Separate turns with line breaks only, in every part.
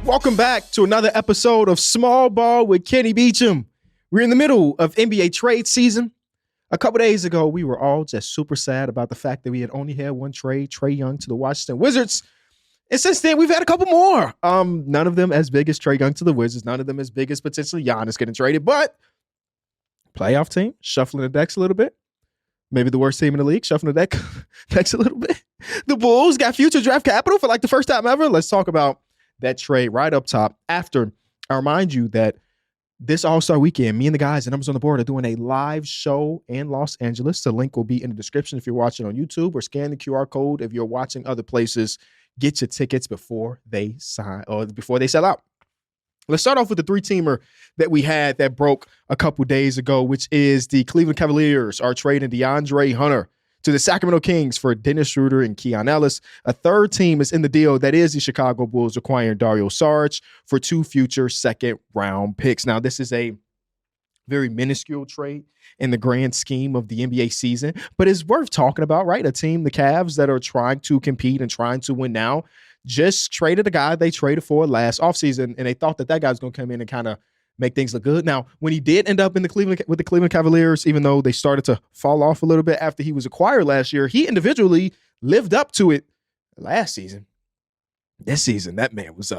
Welcome back to another episode of Small Ball with Kenny Beecham. We're in the middle of NBA trade season. A couple days ago, we were all just super sad about the fact that we had only had one trade, Trae Young to the Washington Wizards. And since then, we've had a couple more. None of them as big as Trae Young to the Wizards. None of them as big as potentially Giannis getting traded. But playoff team, shuffling the decks a little bit. Maybe the worst team in the league, shuffling the decks a little bit. The Bulls got future draft capital for like the first time ever. Let's talk about that trade right up top. After, I remind you that this All-Star weekend, me and the guys and Numbers on the Board are doing a live show in Los Angeles. The link will be in the description if you're watching on YouTube, or scan the QR code if you're watching other places. Get your tickets before they sell out. Let's start off with the three-teamer that we had that broke a couple days ago, which is the Cleveland Cavaliers are trading DeAndre Hunter to the Sacramento Kings for Dennis Schroeder and Keon Ellis. A third team is in the deal. That is the Chicago Bulls acquiring Dario Saric for 2 future second-round picks. Now, this is a very minuscule trade in the grand scheme of the NBA season, but it's worth talking about, right? A team, the Cavs, that are trying to compete and trying to win now, just traded a guy they traded for last offseason, and they thought that guy was going to come in and kind of make things look good. Now, when he did end up with the Cleveland Cavaliers, even though they started to fall off a little bit after he was acquired last year, he individually lived up to it last season. This season, that man was,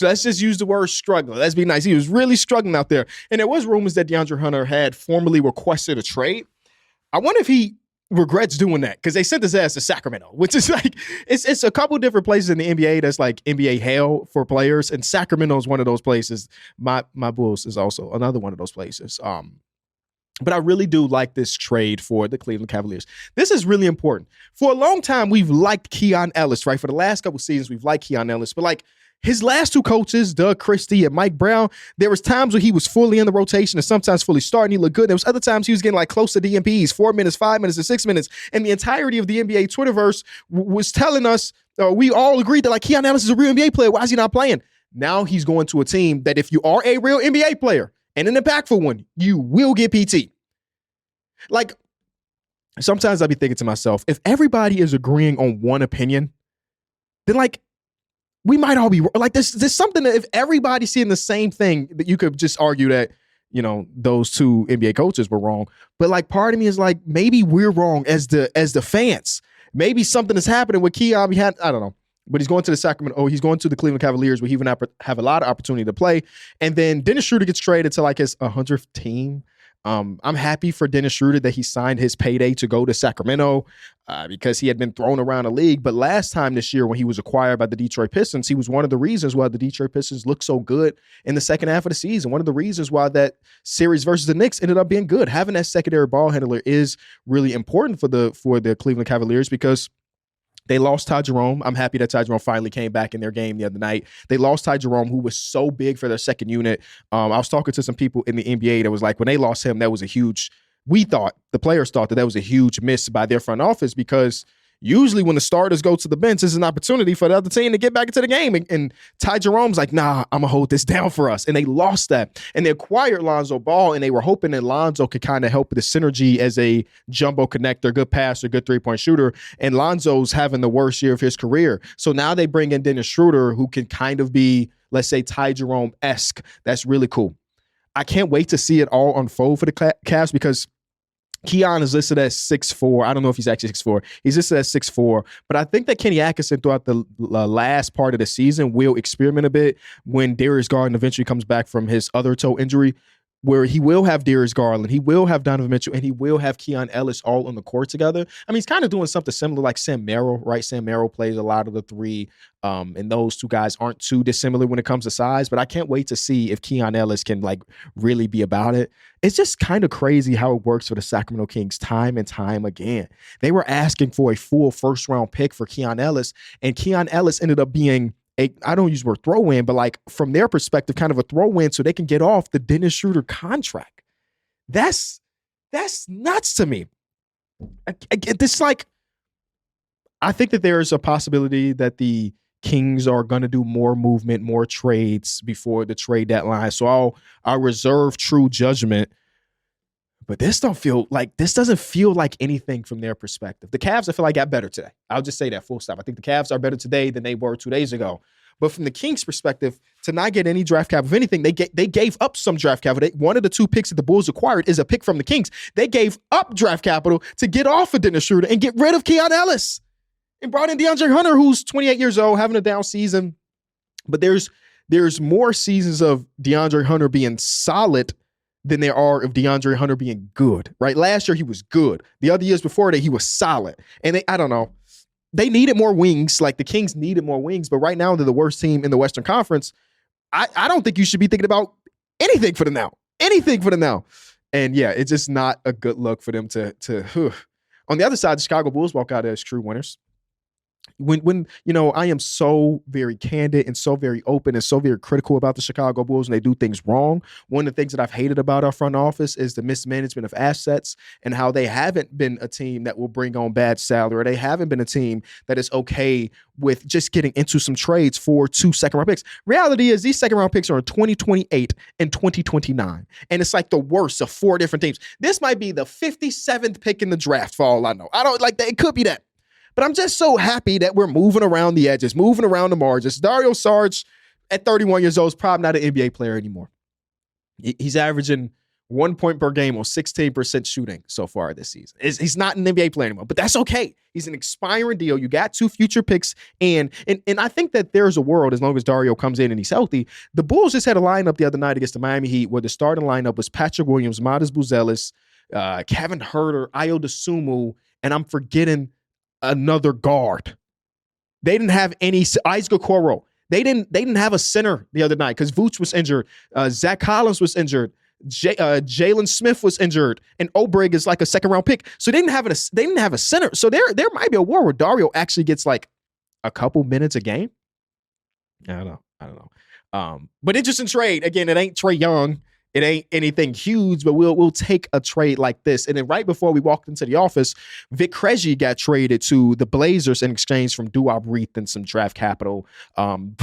let's just use the word struggling. Let's be nice. He was really struggling out there. And there was rumors that DeAndre Hunter had formally requested a trade. I wonder if he regrets doing that, because they sent his ass to Sacramento, which is like, it's a couple different places in the NBA that's like NBA hell for players, and Sacramento is one of those places. My Bulls is also another one of those places. But I really do like this trade for the Cleveland Cavaliers. This is really important. For a long time, we've liked Keon Ellis, right? For the last couple seasons, we've liked Keon Ellis, but like his last two coaches, Doug Christie and Mike Brown, there was times where he was fully in the rotation and sometimes fully starting. He looked good. There was other times he was getting like close to DMPs, 4 minutes, 5 minutes, and 6 minutes. And the entirety of the NBA Twitterverse was telling us, we all agreed that like Keon Ellis is a real NBA player. Why is he not playing? Now he's going to a team that if you are a real NBA player and an impactful one, you will get PT. Like, sometimes I'll be thinking to myself, if everybody is agreeing on one opinion, then like, we might all be like, there's something that if everybody's seeing the same thing, that you could just argue that, you know, those two NBA coaches were wrong. But like, part of me is like, maybe we're wrong as the fans. Maybe something is happening with Keon. I don't know. But he's going to he's going to the Cleveland Cavaliers, where he would have a lot of opportunity to play. And then Dennis Schroeder gets traded to like his 100th team. I'm happy for Dennis Schroeder that he signed his payday to go to Sacramento because he had been thrown around the league. But last time this year, when he was acquired by the Detroit Pistons, he was one of the reasons why the Detroit Pistons looked so good in the second half of the season. One of the reasons why that series versus the Knicks ended up being good. Having that secondary ball handler is really important for the Cleveland Cavaliers, because they lost Ty Jerome. I'm happy that Ty Jerome finally came back in their game the other night. They lost Ty Jerome, who was so big for their second unit. I was talking to some people in the NBA that was like, when they lost him, that was the players thought that was a huge miss by their front office, because usually when the starters go to the bench, it's an opportunity for the other team to get back into the game. And Ty Jerome's like, nah, I'm going to hold this down for us. And they lost that. And they acquired Lonzo Ball, and they were hoping that Lonzo could kind of help with the synergy as a jumbo connector, good passer, good three-point shooter. And Lonzo's having the worst year of his career. So now they bring in Dennis Schroeder, who can kind of be, let's say, Ty Jerome-esque. That's really cool. I can't wait to see it all unfold for the Cavs, because Keon is listed as 6'4". I don't know if he's actually 6'4". He's listed as 6'4". But I think that Kenny Atkinson throughout the last part of the season will experiment a bit when Darius Garland eventually comes back from his other toe injury, where he will have Darius Garland, he will have Donovan Mitchell, and he will have Keon Ellis all on the court together. I mean, he's kind of doing something similar like Sam Merrill, right? Sam Merrill plays a lot of the three, and those two guys aren't too dissimilar when it comes to size, but I can't wait to see if Keon Ellis can like really be about it. It's just kind of crazy how it works for the Sacramento Kings time and time again. They were asking for a full first-round pick for Keon Ellis, and Keon Ellis ended up being I don't use the word throw-in, but like from their perspective, kind of a throw-in so they can get off the Dennis Schroeder contract. That's nuts to me. This like, I think that there is a possibility that the Kings are going to do more movement, more trades before the trade deadline. So I'll reserve true judgment. But this doesn't feel like anything from their perspective. The Cavs, I feel like, got better today. I'll just say that full stop. I think the Cavs are better today than they were 2 days ago. But from the Kings' perspective, to not get any draft capital, if anything, they gave up some draft capital. One of the 2 picks that the Bulls acquired is a pick from the Kings. They gave up draft capital to get off of Dennis Schroeder and get rid of Keon Ellis and brought in DeAndre Hunter, who's 28 years old, having a down season. But there's more seasons of DeAndre Hunter being solid than there are of DeAndre Hunter being good, right? Last year, he was good. The other years before that, he was solid. And I don't know. They needed more wings. Like the Kings needed more wings. But right now, they're the worst team in the Western Conference. I don't think you should be thinking about anything for them now. Anything for them now. And yeah, it's just not a good look for them to. On the other side, the Chicago Bulls walk out as true winners. When I am so very candid and so very open and so very critical about the Chicago Bulls and they do things wrong. One of the things that I've hated about our front office is the mismanagement of assets and how they haven't been a team that will bring on bad salary. Or they haven't been a team that is okay with just getting into some trades for 2 second-round picks. Reality is these second-round picks are in 2028 and 2029. And it's like the worst of 4 different teams. This might be the 57th pick in the draft for all I know. I don't like that. It could be that. But I'm just so happy that we're moving around the edges, moving around the margins. Dario Saric, at 31 years old, is probably not an NBA player anymore. He's averaging 1 point per game on 16% shooting so far this season. He's not an NBA player anymore, but that's okay. He's an expiring deal. You got 2 future picks, and I think that there's a world, as long as Dario comes in and he's healthy. The Bulls just had a lineup the other night against the Miami Heat where the starting lineup was Patrick Williams, Matas Buzelis, Kevin Huerter, Ayo Dosunmu, and I'm forgetting another guard. They didn't have any Isaac Okoro. They didn't have a center the other night because Vooch was injured. Zach Collins was injured. Jalen Smith was injured, and Obrig is like a second-round pick. So they didn't have a center. So there might be a war where Dario actually gets like a couple minutes a game. I don't know. But interesting trade. Again, it ain't Trae Young. It ain't anything huge, but we'll take a trade like this. And then right before we walked into the office, Vic Krejci got traded to the Blazers in exchange from Duop Reith and some draft capital. I'm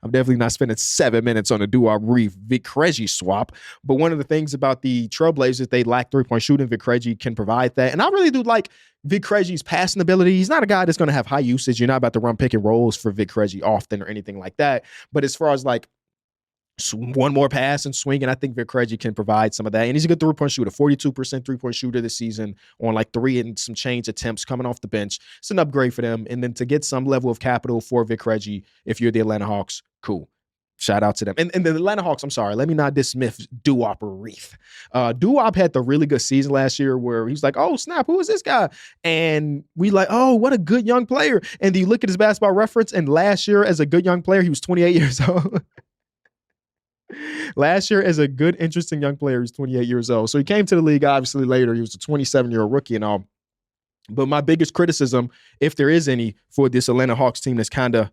definitely not spending 7 minutes on a Duop Reith Vic Krejci swap. But one of the things about the Trailblazers, they lack 3-point shooting. Vic Krejci can provide that. And I really do like Vic Krejci's passing ability. He's not a guy that's going to have high usage. You're not about to run pick and rolls for Vic Krejci often or anything like that. But as far as like one more pass and swing, and I think Vic Krejci can provide some of that. And he's a good 3-point shooter, 42% 3-point shooter this season on like 3 and some change attempts coming off the bench. It's an upgrade for them. And then to get some level of capital for Vic Krejci, if you're the Atlanta Hawks, cool. Shout out to them. And the Atlanta Hawks, I'm sorry, let me not dismiss Duop Reith. Duop had the really good season last year where he's like, oh, snap, who is this guy? And we like, oh, what a good young player. And you look at his basketball reference, and last year as a good young player, he was 28 years old. Last year, as a good, interesting young player, he's 28 years old. So he came to the league, obviously, later. He was a 27-year-old rookie and all. But my biggest criticism, if there is any, for this Atlanta Hawks team that's kind of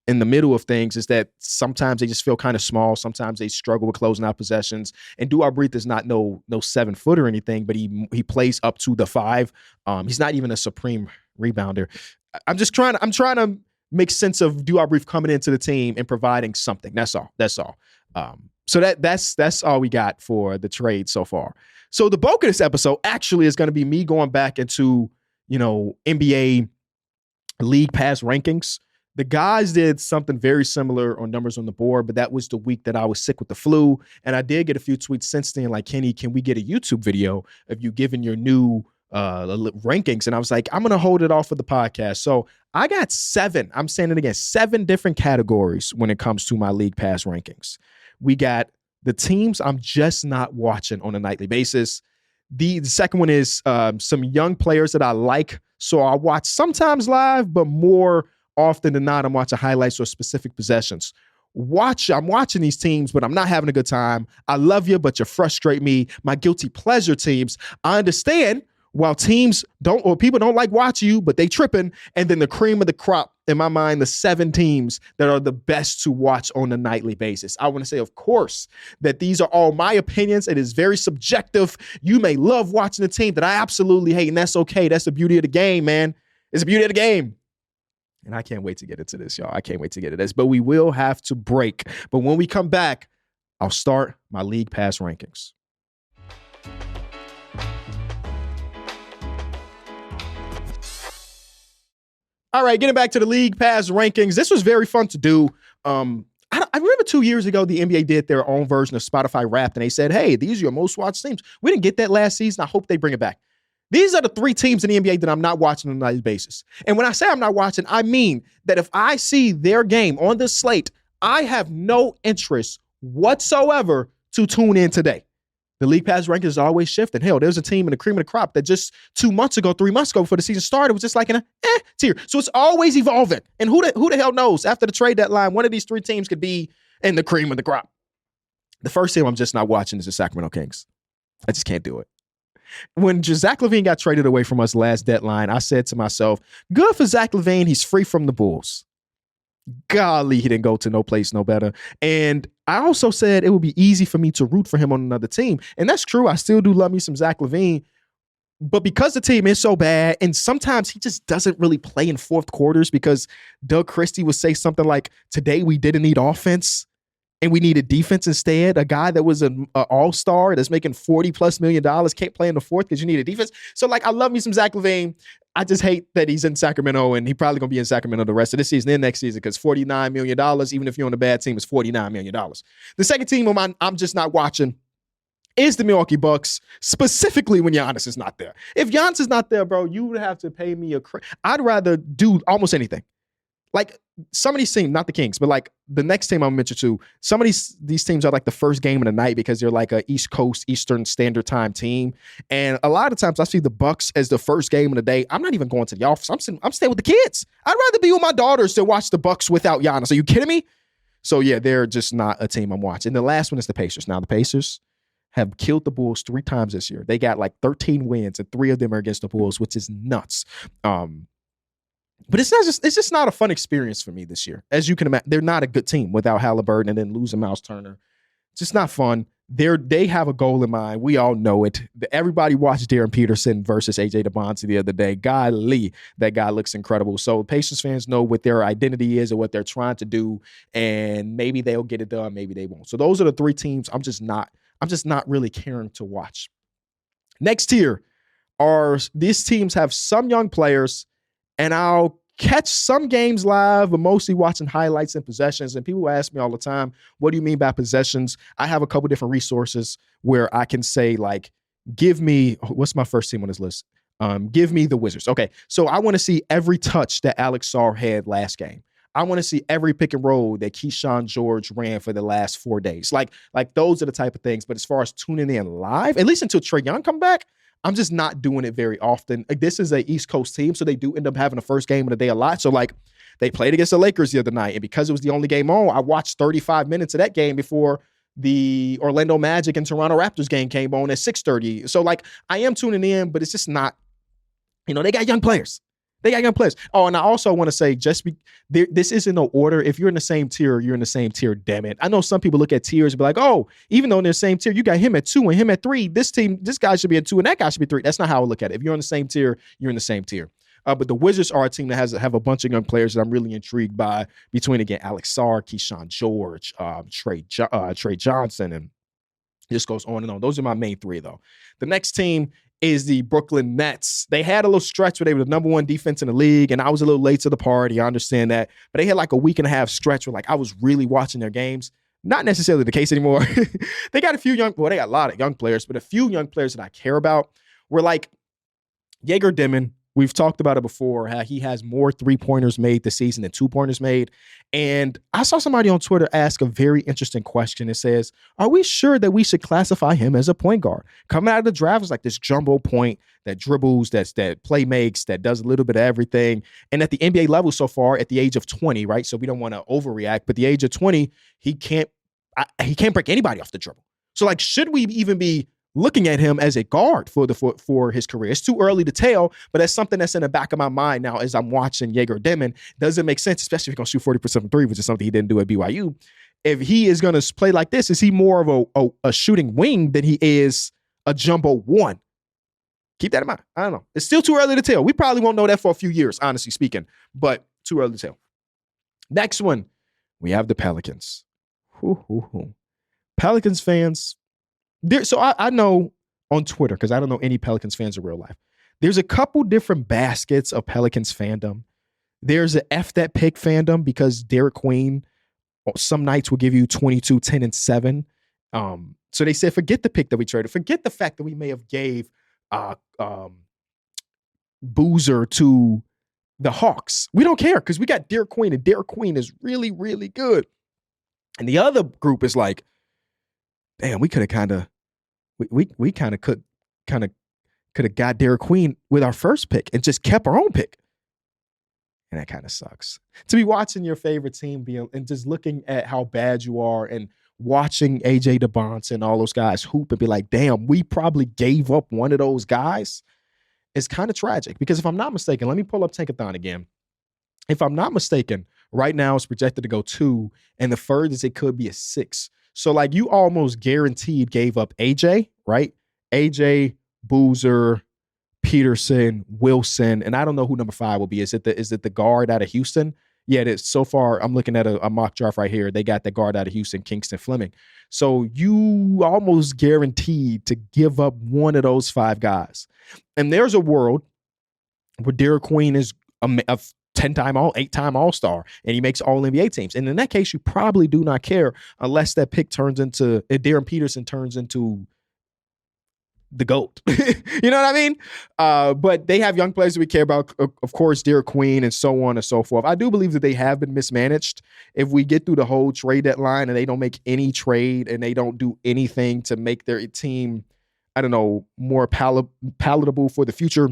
in the middle of things is that sometimes they just feel kind of small. Sometimes they struggle with closing out possessions. And Duop Reith is not no 7-foot or anything, but he plays up to the 5. He's not even a supreme rebounder. I'm trying to make sense of Duop Reith coming into the team and providing something. That's all. So that's all we got for the trade so far. So the bulk of this episode actually is going to be me going back into, NBA league pass rankings. The guys did something very similar on numbers on the board, but that was the week that I was sick with the flu. And I did get a few tweets since then, like, Kenny, can we get a YouTube video of you giving your new rankings? And I was like, I'm going to hold it off for the podcast. So I got 7. I'm saying it again, 7 different categories when it comes to my league pass rankings. We got the teams I'm just not watching on a nightly basis. The second one is some young players that I like. So I watch sometimes live, but more often than not, I'm watching highlights or specific possessions. I'm watching these teams, but I'm not having a good time. I love you, but you frustrate me. My guilty pleasure teams. I understand while teams don't, or people don't like watching you, but they tripping. And then the cream of the crop, in my mind, the 7 teams that are the best to watch on a nightly basis. I want to say, of course, that these are all my opinions. It is very subjective. You may love watching a team that I absolutely hate, and that's okay. That's the beauty of the game, man. It's the beauty of the game. And I can't wait to get into this, y'all. I can't wait to get into this. But we will have to break. But when we come back, I'll start my league pass rankings. All right, getting back to the league pass rankings. This was very fun to do. I remember 2 years ago, the NBA did their own version of Spotify Wrapped, and they said, hey, these are your most watched teams. We didn't get that last season. I hope they bring it back. These are the 3 teams in the NBA that I'm not watching on a nightly basis. And when I say I'm not watching, I mean that if I see their game on the slate, I have no interest whatsoever to tune in today. The league pass rankings is always shifting. Hell, there's a team in the cream of the crop that just 3 months ago, before the season started, was just like in a tier. So it's always evolving. And who the hell knows? After the trade deadline, one of these 3 teams could be in the cream of the crop. The first team I'm just not watching is the Sacramento Kings. I just can't do it. When Zach LaVine got traded away from us last deadline, I said to myself, good for Zach LaVine. He's free from the Bulls. Golly, he didn't go to no place no better. And I also said it would be easy for me to root for him on another team. And that's true. I still do love me some Zach LaVine. But because the team is so bad, and sometimes he just doesn't really play in fourth quarters because Doug Christie would say something like, today we didn't need offense and we needed defense instead. A guy that was an all-star that's making $40+ million can't play in the fourth because you need a defense. So, like, I love me some Zach LaVine. I just hate that he's in Sacramento, and he's probably going to be in Sacramento the rest of this season and next season because $49 million, even if you're on a bad team, is $49 million. The second team I'm just not watching is the Milwaukee Bucks, specifically when Giannis is not there. If Giannis is not there, bro, you would have to pay me I'd rather do almost anything. Like, some of these teams, not the Kings, but like the next team I'll mention to, some of these teams are like the first game of the night because they're like a East Coast, Eastern Standard Time team. And a lot of times I see the Bucks as the first game of the day. I'm not even going to the office. I'm staying with the kids. I'd rather be with my daughters than watch the Bucks without Giannis. Are you kidding me? So yeah, they're just not a team I'm watching. And the last one is the Pacers. Now the Pacers have killed the Bulls 3 times this year. They got like 13 wins and 3 of them are against the Bulls, which is nuts. But it's just not a fun experience for me this year. As you can imagine, they're not a good team without Halliburton and then losing Miles Turner. It's just not fun. They have a goal in mind. We all know it. Everybody watched Darren Peterson versus AJ DeBonte the other day. Golly, that guy looks incredible. So Pacers fans know what their identity is and what they're trying to do, and maybe they'll get it done, maybe they won't. So those are the 3 teams I'm just not really caring to watch. Next tier are these teams have some young players, and I'll catch some games live, but mostly watching highlights and possessions. And people ask me all the time, what do you mean by possessions? I have a couple different resources where I can say, like, give me, what's my first team on this list? Give me the Wizards. Okay, so I want to see every touch that Alex Sarr had last game. I want to see every pick and roll that Keyshawn George ran for the last 4 days. Like those are the type of things. But as far as tuning in live, at least until Trae Young come back, I'm just not doing it very often. Like, this is a East Coast team, so they do end up having the first game of the day a lot. So, like, they played against the Lakers the other night, and because it was the only game on, I watched 35 minutes of that game before the Orlando Magic and Toronto Raptors game came on at 6:30. So, like, I am tuning in, but it's just not, they got young players. Oh, and I also want to say, this isn't no order. If you're in the same tier, you're in the same tier, damn it. I know some people look at tiers and be like, oh, even though in the same tier, you got him at 2 and him at 3. This guy should be at 2 and that guy should be 3. That's not how I look at it. If you're in the same tier, you're in the same tier. But the Wizards are a team that have a bunch of young players that I'm really intrigued by, between, again, Alex Sarr, Keyshawn George, Trae Johnson, and this goes on and on. Those are my main 3, though. The next team is the Brooklyn Nets. They had a little stretch where they were the number 1 defense in the league, and I was a little late to the party. I understand that. But they had like a week and a half stretch where, like, I was really watching their games. Not necessarily the case anymore. They got they got a lot of young players, but a few young players that I care about were like Jaeger Dimon. We've talked about it before, how he has more 3-pointers made this season than 2-pointers made. And I saw somebody on Twitter ask a very interesting question. It says, are we sure that we should classify him as a point guard? Coming out of the draft is like this jumbo point that dribbles, that play makes, that does a little bit of everything. And at the NBA level so far, at the age of 20, right? So we don't want to overreact, but the age of 20, he can't break anybody off the dribble. So, like, should we even be looking at him as a guard for his career? It's too early to tell, but that's something that's in the back of my mind now as I'm watching Jaeger Dimon. Does it make sense, especially if he's going to shoot 40% from 3, which is something he didn't do at BYU? If he is going to play like this, is he more of a shooting wing than he is a jumbo 1? Keep that in mind. I don't know. It's still too early to tell. We probably won't know that for a few years, honestly speaking, but too early to tell. Next one, we have the Pelicans. Pelicans fans, so I know on Twitter, because I don't know any Pelicans fans in real life, there's a couple different baskets of Pelicans fandom. There's a F that pick fandom because Derek Queen some nights will give you 22, 10, and 7. So they said, forget the pick that we traded. Forget the fact that we may have gave Boozer to the Hawks. We don't care because we got Derek Queen, and Derek Queen is really, really good. And the other group is like, damn, we could have kind of, we kind of could have got Derek Queen with our first pick and just kept our own pick. And that kind of sucks. To be watching your favorite team and just looking at how bad you are and watching AJ DeBonce and all those guys hoop and be like, damn, we probably gave up one of those guys. It's kind of tragic because if I'm not mistaken, let me pull up Tankathon again. If I'm not mistaken, right now it's projected to go 2, and the furthest it could be is 6. So like you almost guaranteed gave up AJ, right? AJ, Boozer, Peterson, Wilson, and I don't know who number 5 will be. Is it the guard out of Houston? Yeah, it is. So far, I'm looking at a mock draft right here. They got the guard out of Houston, Kingston Fleming. So you almost guaranteed to give up one of those 5 guys. And there's a world where Derek Queen is a 10-time 8-time All-Star, and he makes All-NBA teams. And in that case, you probably do not care unless that pick turns into, Darren Peterson turns into the GOAT. You know what I mean? But they have young players that we care about. Of course, Derek Queen and so on and so forth. I do believe that they have been mismanaged. If we get through the whole trade deadline and they don't make any trade and they don't do anything to make their team, I don't know, more palatable for the future,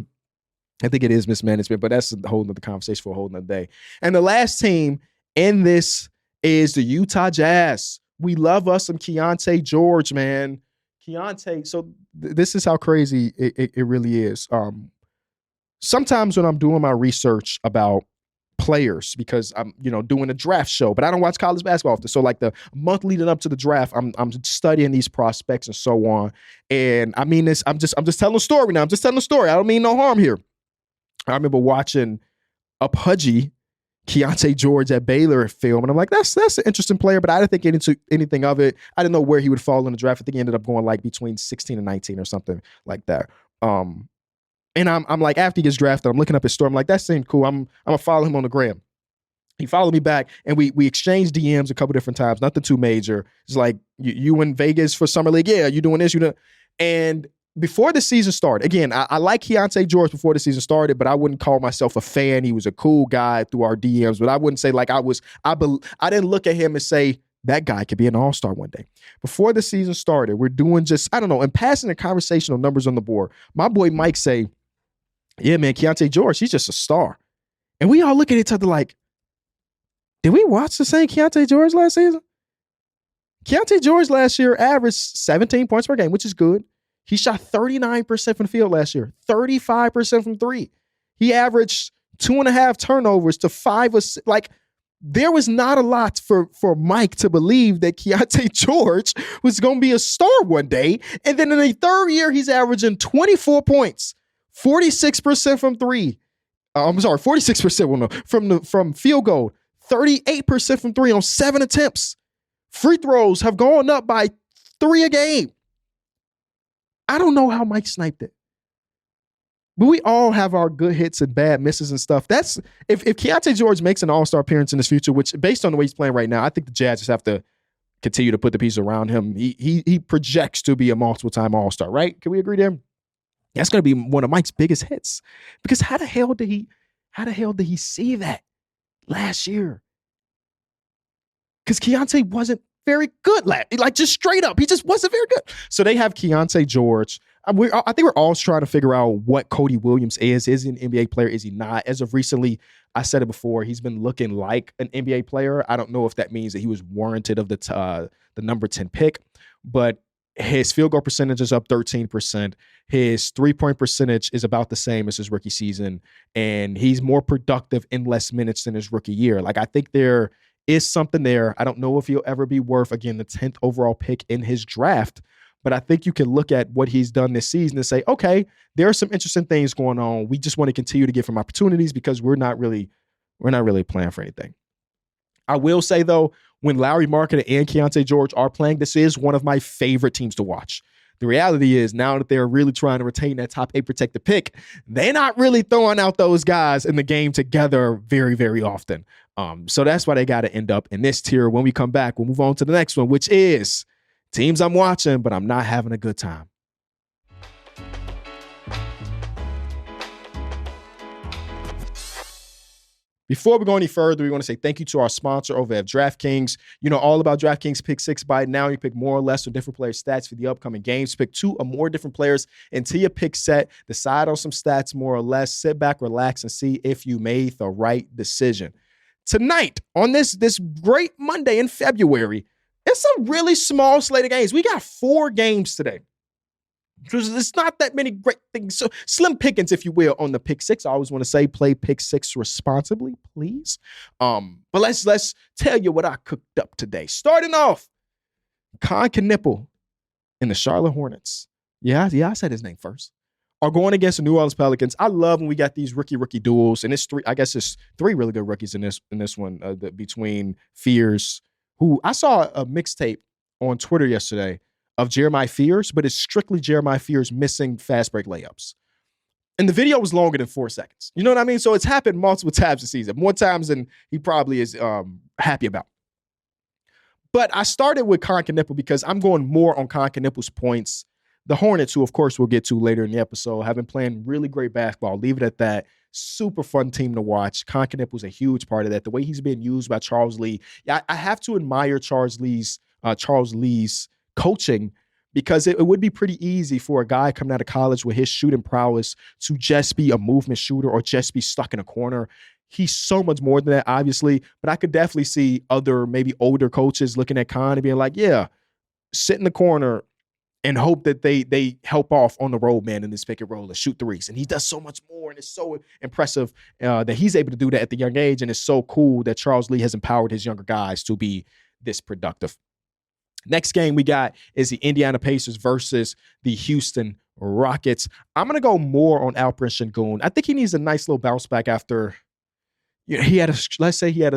I think it is mismanagement, but that's a whole nother conversation for a whole nother day. And the last team in this is the Utah Jazz. We love us some Keontae George, man. Keontae, so this is how crazy it really is. Sometimes when I'm doing my research about players, because I'm doing a draft show, but I don't watch college basketball often. So like the month leading up to the draft, I'm studying these prospects and so on. And I mean this, I'm just telling a story now. I'm just telling a story. I don't mean no harm here. I remember watching a pudgy Keontae George at Baylor film, and I'm like, that's an interesting player, but I didn't think anything of it. I didn't know where he would fall in the draft. I think he ended up going like between 16 and 19 or something like that. And I'm like, after he gets drafted, I'm looking up his story. I'm like, that seemed cool. I'm gonna follow him on the gram. He followed me back, and we exchanged DMs a couple different times. Nothing too major. It's like you in Vegas for summer league, yeah, you doing this, and before the season started, again, I like Keontae George before the season started, but I wouldn't call myself a fan. He was a cool guy through our DMs, but I wouldn't say like I didn't look at him and say that guy could be an all-star one day. Before the season started, we're doing just, I don't know, and passing the conversational numbers on the board. My boy Mike say, yeah, man, Keontae George, he's just a star. And we all look at each other like, did we watch the same Keontae George last season? Keontae George last year averaged 17 points per game, which is good. He shot 39% from the field last year, 35% from 3. He averaged 2.5 turnovers to 5 assists. Like, there was not a lot for Mike to believe that Keontae George was going to be a star one day. And then in the third year, he's averaging 24 points, 46% from 3. 46% from field goal, 38% from 3 on 7 attempts. Free throws have gone up by 3 a game. I don't know how Mike sniped it. But we all have our good hits and bad misses and stuff. That's if Keontae George makes an all-star appearance in his future, which based on the way he's playing right now, I think the Jazz just have to continue to put the pieces around him. He projects to be a multiple-time all-star, right? Can we agree there? That's going to be one of Mike's biggest hits. Because how the hell did he see that last year? Because Keontae wasn't very good, like just straight up. He just wasn't very good. So they have Keontae George. I think we're all trying to figure out what Cody Williams is. Is he an NBA player? Is he not? As of recently, I said it before, he's been looking like an NBA player. I don't know if that means that he was warranted of the number 10 pick, but his field goal percentage is up 13%. His three-point percentage is about the same as his rookie season, and he's more productive in less minutes than his rookie year. Like, I think there is something there. I don't know if he'll ever be worth, again, the 10th overall pick in his draft, but I think you can look at what he's done this season and say, okay, there are some interesting things going on. We just want to continue to give him opportunities because we're not really playing for anything. I will say, though, when Lauri Markkanen and Keontae George are playing, this is one of my favorite teams to watch. The reality is now that they're really trying to retain that top 8 protected pick, they're not really throwing out those guys in the game together very, very often. So that's why they got to end up in this tier. When we come back, we'll move on to the next one, which is teams I'm watching, but I'm not having a good time. Before we go any further, we want to say thank you to our sponsor over at DraftKings. You know all about DraftKings Pick 6 by now. You pick more or less or different player stats for the upcoming games. Pick 2 or more different players into your pick set. Decide on some stats more or less. Sit back, relax, and see if you made the right decision. Tonight, on this great Monday in February, it's a really small slate of games. We got 4 games today. There's not that many great things. So slim pickings, if you will, on the pick 6. I always want to say play pick 6 responsibly, please. But let's tell you what I cooked up today. Starting off, Nipple and the Charlotte Hornets. Yeah, I said his name first. Are going against the New Orleans Pelicans. I love when we got these rookie duels, and it's 3. I guess it's 3 really good rookies in this one. Between Fears, who I saw a mixtape on Twitter yesterday of Jeremiah Fears, but it's strictly Jeremiah Fears missing fast break layups. And the video was longer than 4 seconds. You know what I mean? So it's happened multiple times this season, more times than he probably is happy about. But I started with Nipple because I'm going more on Nipple's points. The Hornets, who of course we'll get to later in the episode, have been playing really great basketball. Leave it at that. Super fun team to watch. Nipple's a huge part of that. The way he's being used by Charles Lee. I have to admire Charles Lee's coaching, because it would be pretty easy for a guy coming out of college with his shooting prowess to just be a movement shooter or just be stuck in a corner. He's so much more than that, obviously, but I could definitely see other maybe older coaches looking at Con and being like, yeah, sit in the corner and hope that they help off on the road man in this pick and roll and shoot threes. And he does so much more, and it's so impressive that he's able to do that at the young age, and it's so cool that Charles Lee has empowered his younger guys to be this productive. Next game we got is the Indiana Pacers versus the Houston Rockets. I'm going to go more on Alperen Sengun. I think he needs a nice little bounce back after he had a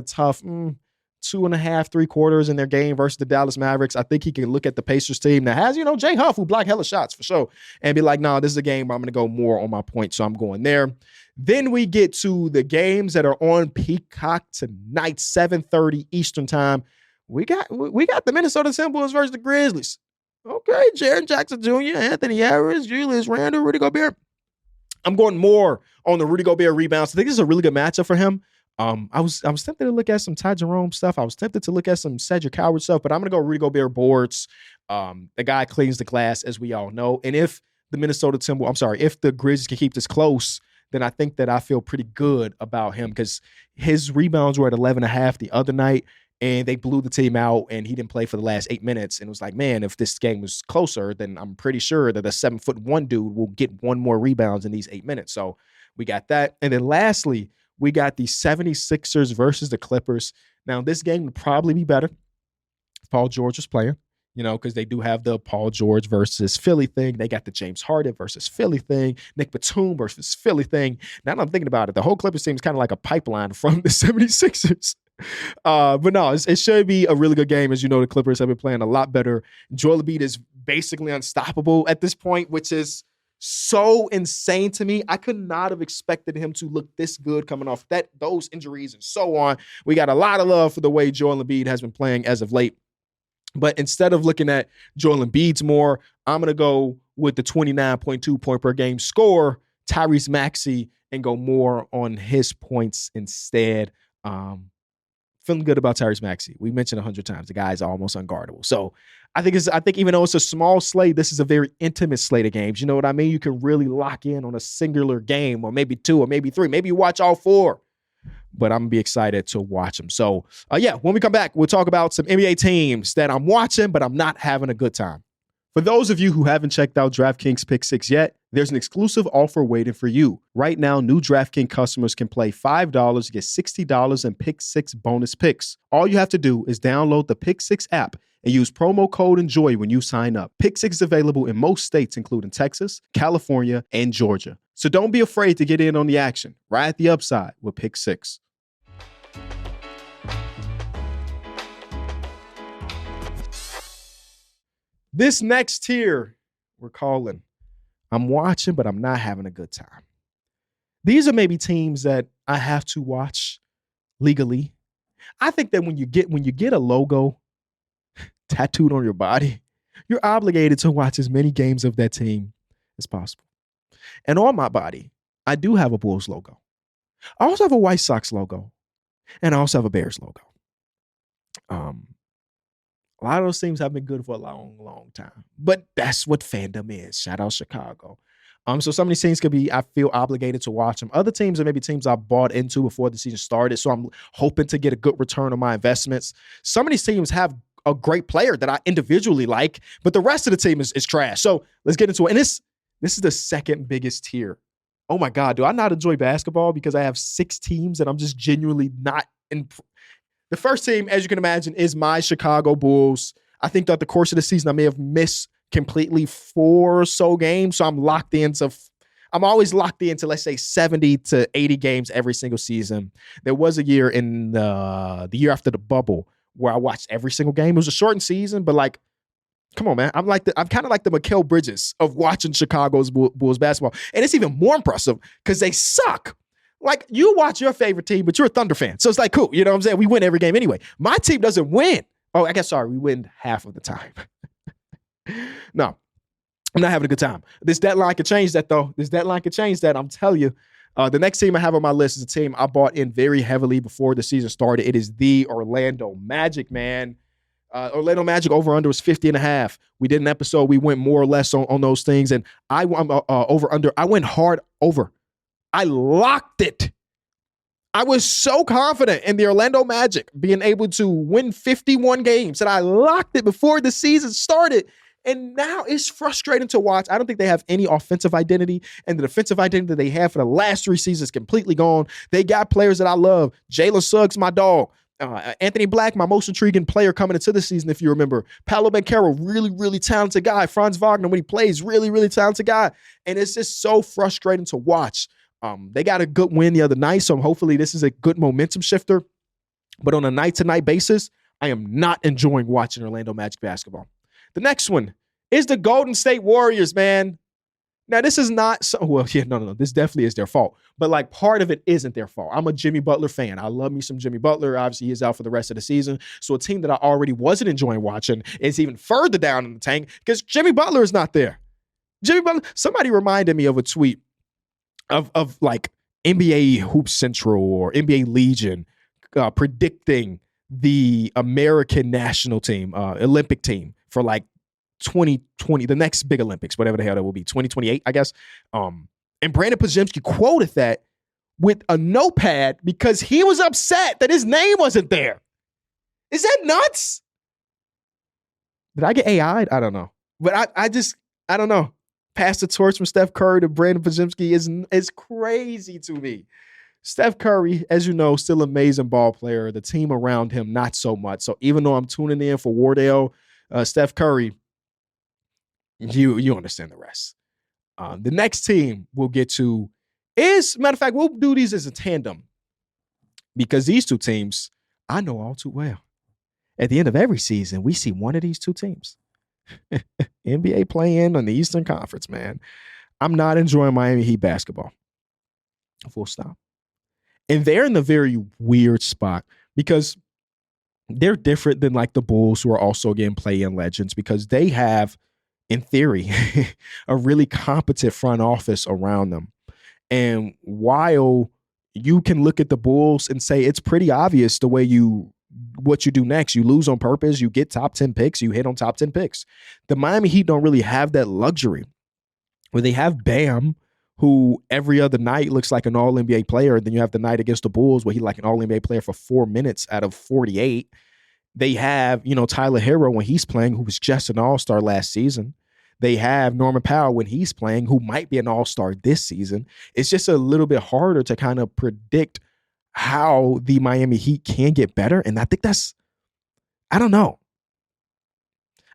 tough 2.5, 3 quarters in their game versus the Dallas Mavericks. I think he can look at the Pacers team that has, Jay Huff, who blocked hella shots for sure, and be like, no, this is a game where I'm going to go more on my point, so I'm going there. Then we get to the games that are on Peacock tonight, 7:30 Eastern time. We got the Minnesota Timberwolves versus the Grizzlies. Okay, Jaren Jackson Jr., Anthony Harris, Julius Randle, Rudy Gobert. I'm going more on the Rudy Gobert rebounds. I think this is a really good matchup for him. I was tempted to look at some Ty Jerome stuff. I was tempted to look at some Cedric Howard stuff, but I'm going to go Rudy Gobert boards. The guy cleans the glass, as we all know. And if the Grizzlies can keep this close, then I think that I feel pretty good about him, because his rebounds were at 11.5 the other night, and they blew the team out, and he didn't play for the last 8 minutes. And it was like, man, if this game was closer, then I'm pretty sure that a 7'1" dude will get 1 more rebounds in these 8 minutes. So we got that. And then lastly, we got the 76ers versus the Clippers. Now, this game would probably be better if Paul George was playing, because they do have the Paul George versus Philly thing. They got the James Harden versus Philly thing, Nick Batum versus Philly thing. Now that I'm thinking about it, the whole Clippers team is kind of like a pipeline from the 76ers. But no, it should be a really good game. As you know, the Clippers have been playing a lot better. Joel Embiid is basically unstoppable at this point, which is so insane to me. I could not have expected him to look this good coming off those injuries and so on. We got a lot of love for the way Joel Embiid has been playing as of late. But instead of looking at Joel Embiid's more, I'm going to go with the 29.2 point per game score, Tyrese Maxey, and go more on his points instead. Feeling good about Tyrese Maxey. We mentioned 100 times. The guy is almost unguardable. So I think even though it's a small slate, this is a very intimate slate of games. You know what I mean? You can really lock in on a singular game, or maybe 2, or maybe 3. Maybe you watch all 4. But I'm going to be excited to watch them. So, when we come back, we'll talk about some NBA teams that I'm watching, but I'm not having a good time. For those of you who haven't checked out DraftKings Pick 6 yet, there's an exclusive offer waiting for you. Right now, new DraftKings customers can play $5 to get $60 in Pick 6 bonus picks. All you have to do is download the Pick 6 app and use promo code ENJOY when you sign up. Pick 6 is available in most states, including Texas, California, and Georgia. So don't be afraid to get in on the action. Ride the upside with Pick 6. This next tier, We're calling. I'm watching, but I'm not having a good time. These are maybe teams that I have to watch legally. I think that when you get a logo tattooed on your body, you're obligated to watch as many games of that team as possible. And on my body, I do have a Bulls logo. I also have a White Sox logo. And I also have a Bears logo. A lot of those teams have been good for a long, long time. But that's what fandom is. Shout out Chicago. So some of these teams could be, I feel obligated to watch them. Other teams are maybe teams I bought into before the season started. So I'm hoping to get a good return on my investments. Some of these teams have a great player that I individually like, but the rest of the team is trash. So let's get into it. And this is the second biggest tier. Oh my God, do I not enjoy basketball because I have 6 teams and I'm just genuinely not in. The first team, as you can imagine, is my Chicago Bulls. I think throughout the course of the season, I may have missed completely 4 or so games. So I'm always locked into, let's say, 70 to 80 games every single season. There was a year in the year after the bubble where I watched every single game. It was a shortened season, but like, come on, man. I'm kind of like the Mikal Bridges of watching Chicago's Bulls basketball. And it's even more impressive because they suck. Like, you watch your favorite team, but you're a Thunder fan. So it's like, cool. You know what I'm saying? We win every game anyway. My team doesn't win. Oh, I guess, sorry. We win half of the time. No, I'm not having a good time. This deadline could change that, though. I'm telling you. The next team I have on my list is a team I bought in very heavily before the season started. It is the Orlando Magic, man. Orlando Magic over-under was 50.5. We did an episode. We went more or less on those things. And I'm over-under. I went hard over. I locked it. I was so confident in the Orlando Magic being able to win 51 games that I locked it before the season started. And now it's frustrating to watch. I don't think they have any offensive identity, and the defensive identity that they have for the last 3 seasons is completely gone. They got players that I love. Jalen Suggs, my dog. Anthony Black, my most intriguing player coming into the season, if you remember. Paolo Banchero, really, really talented guy. Franz Wagner, when he plays, really, really talented guy. And it's just so frustrating to watch. They got a good win the other night, so hopefully this is a good momentum shifter. But on a night-to-night basis, I am not enjoying watching Orlando Magic basketball. The next one is the Golden State Warriors, man. Now, this is not no. This definitely is their fault. But, like, part of it isn't their fault. I'm a Jimmy Butler fan. I love me some Jimmy Butler. Obviously, he is out for the rest of the season. So a team that I already wasn't enjoying watching is even further down in the tank because Jimmy Butler is not there. Jimmy Butler, somebody reminded me of a tweet of like NBA Hoop Central or NBA Legion predicting the American national team, Olympic team for like 2020, the next big Olympics, whatever the hell that will be, 2028, I guess. And Brandon Podziemski quoted that with a notepad because he was upset that his name wasn't there. Is that nuts? Did I get AI'd? I don't know. But I don't know. Pass the torch from Steph Curry to Brandon Podziemski is crazy to me. Steph Curry, as you know, still an amazing ball player. The team around him, not so much. So even though I'm tuning in for Wardell, Steph Curry, you understand the rest. The next team we'll get to is, matter of fact, we'll do these as a tandem because these 2 teams I know all too well. At the end of every season, we see one of these 2 teams. NBA play-in on the Eastern Conference, man. I'm not enjoying Miami Heat basketball. Full stop. And they're in a very weird spot because they're different than like the Bulls, who are also, again, play-in legends, because they have, in theory, a really competent front office around them. And while you can look at the Bulls and say it's pretty obvious the way what you do next, you lose on purpose, you get top 10 picks, you hit on top 10 picks. The Miami Heat don't really have that luxury where they have Bam, who every other night looks like an all-NBA player. And then you have the night against the Bulls where he's like an all-NBA player for 4 minutes out of 48. They have, Tyler Hero when he's playing, who was just an all-star last season. They have Norman Powell when he's playing, who might be an all-star this season. It's just a little bit harder to kind of predict how the Miami Heat can get better. And I think I don't know.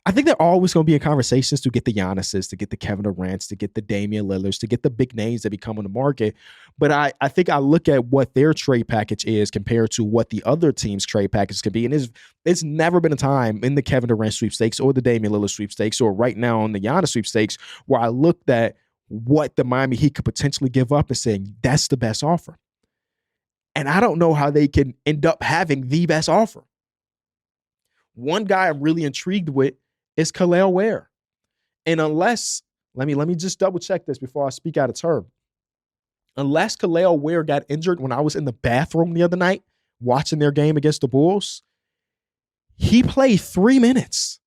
I think they're always going to be in conversations to get the Giannis's, to get the Kevin Durant's, to get the Damian Lillards, to get the big names that become on the market. But I think I look at what their trade package is compared to what the other team's trade package can be. And it's never been a time in the Kevin Durant sweepstakes or the Damian Lillard sweepstakes or right now on the Giannis sweepstakes where I looked at what the Miami Heat could potentially give up and saying that's the best offer. And I don't know how they can end up having the best offer. One guy I'm really intrigued with is Kel'el Ware. And unless, let me just double check this before I speak out of turn. Unless Kel'el Ware got injured when I was in the bathroom the other night watching their game against the Bulls, he played 3 minutes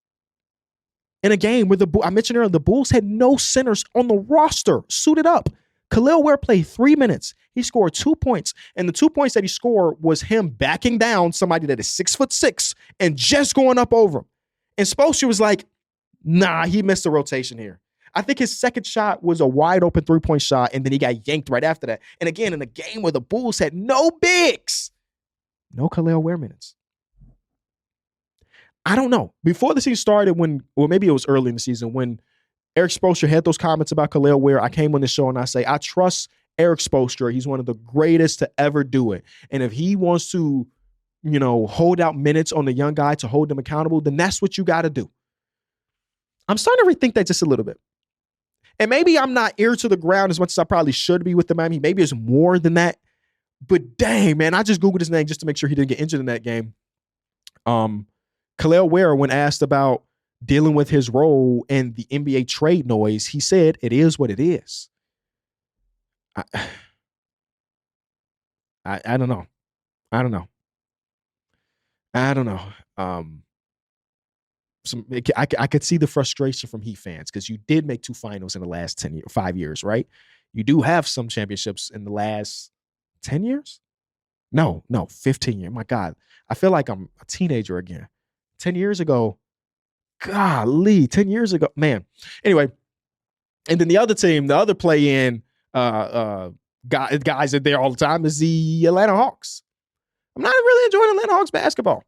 in a game where I mentioned earlier, the Bulls had no centers on the roster suited up. Kel'el Ware played 3 minutes. He scored 2 points. And the 2 points that he scored was him backing down somebody that is 6'6" and just going up over him. And Spoelstra was like, nah, he missed the rotation here. I think his second shot was a wide open 3-point shot, and then he got yanked right after that. And again, in a game where the Bulls had no bigs, no Kel'el Ware minutes. I don't know. Before the season started, or maybe it was early in the season, when Eric Spoelstra had those comments about Kel'el Ware, I came on the show and I say, I trust Eric Spoelstra. He's one of the greatest to ever do it. And if he wants to, hold out minutes on the young guy to hold them accountable, then that's what you got to do. I'm starting to rethink that just a little bit. And maybe I'm not ear to the ground as much as I probably should be with the Miami. Maybe it's more than that. But dang, man, I just Googled his name just to make sure he didn't get injured in that game. Kel'el Ware, when asked about dealing with his role in the NBA trade noise, he said, it is what it is. I don't know. I could see the frustration from Heat fans because you did make 2 finals in the last 5 years, right? You do have some championships in the last 10 years? No, 15 years. My God, I feel like I'm a teenager again. 10 years ago, golly, 10 years ago, man. Anyway, and then the other team, the other play-in guys that are there all the time is the Atlanta Hawks. I'm not really enjoying Atlanta Hawks basketball.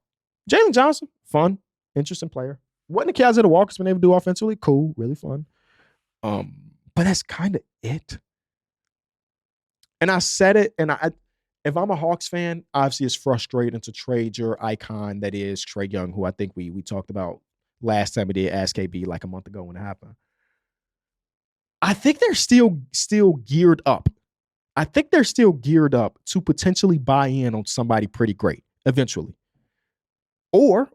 Jalen Johnson, fun, interesting player. What Nikhil Walker's been able to do offensively, cool, really fun. But that's kind of it. And I said it, and if I'm a Hawks fan, obviously it's frustrating to trade your icon that is Trae Young, who I think we talked about last time we did Ask KB like a month ago when it happened. I think they're still geared up. I think they're still geared up to potentially buy in on somebody pretty great eventually. Or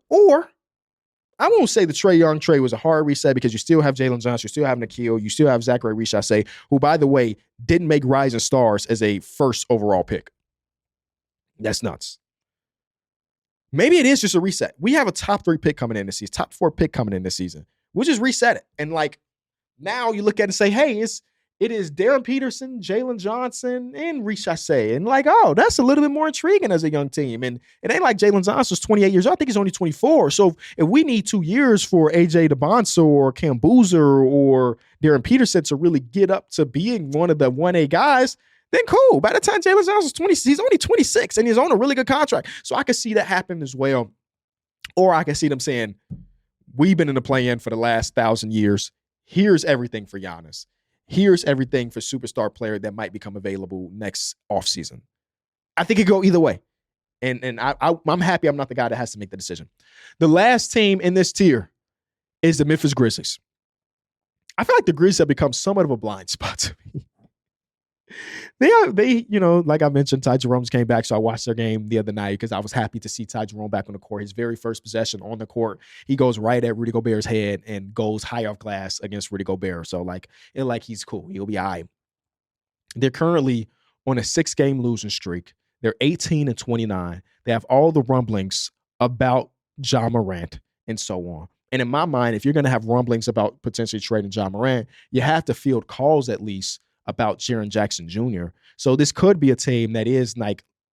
I won't say the Trae Young trade was a hard reset because you still have Jalen Johnson, you still have Nikhil, you still have Zachary Richase, who, by the way, didn't make Rising Stars as a first overall pick. That's nuts. Maybe it is just a reset. We have a top 3 pick coming in this season, top 4 pick coming in this season. We'll just reset it. And now you look at it and say, hey, it is Darren Peterson, Jalen Johnson, and Richase. And that's a little bit more intriguing as a young team. And it ain't like Jalen Johnson's 28 years old. I think he's only 24. So if we need 2 years for AJ DeBonso or Cam Boozer or Darren Peterson to really get up to being one of the 1A guys, then cool. By the time Jalen Johnson's 20, he's only 26 and he's on a really good contract. So I can see that happen as well. Or I can see them saying, we've been in the play-in for the last 1,000 years. Here's everything for Giannis. Here's everything for superstar player that might become available next offseason. I think it could go either way. And I'm happy I'm not the guy that has to make the decision. The last team in this tier is the Memphis Grizzlies. I feel like the Grizzlies have become somewhat of a blind spot to me. They like I mentioned, Ty Jerome came back, so I watched their game the other night because I was happy to see Ty Jerome back on the court. His very first possession on the court, he goes right at Rudy Gobert's head and goes high off glass against Rudy Gobert. So he's cool. He'll be all right. They're currently on a 6-game losing streak. They're 18-29. They have all the rumblings about Ja Morant and so on. And in my mind, if you're going to have rumblings about potentially trading Ja Morant, you have to field calls at least about Jaren Jackson Jr. So this could be a team that is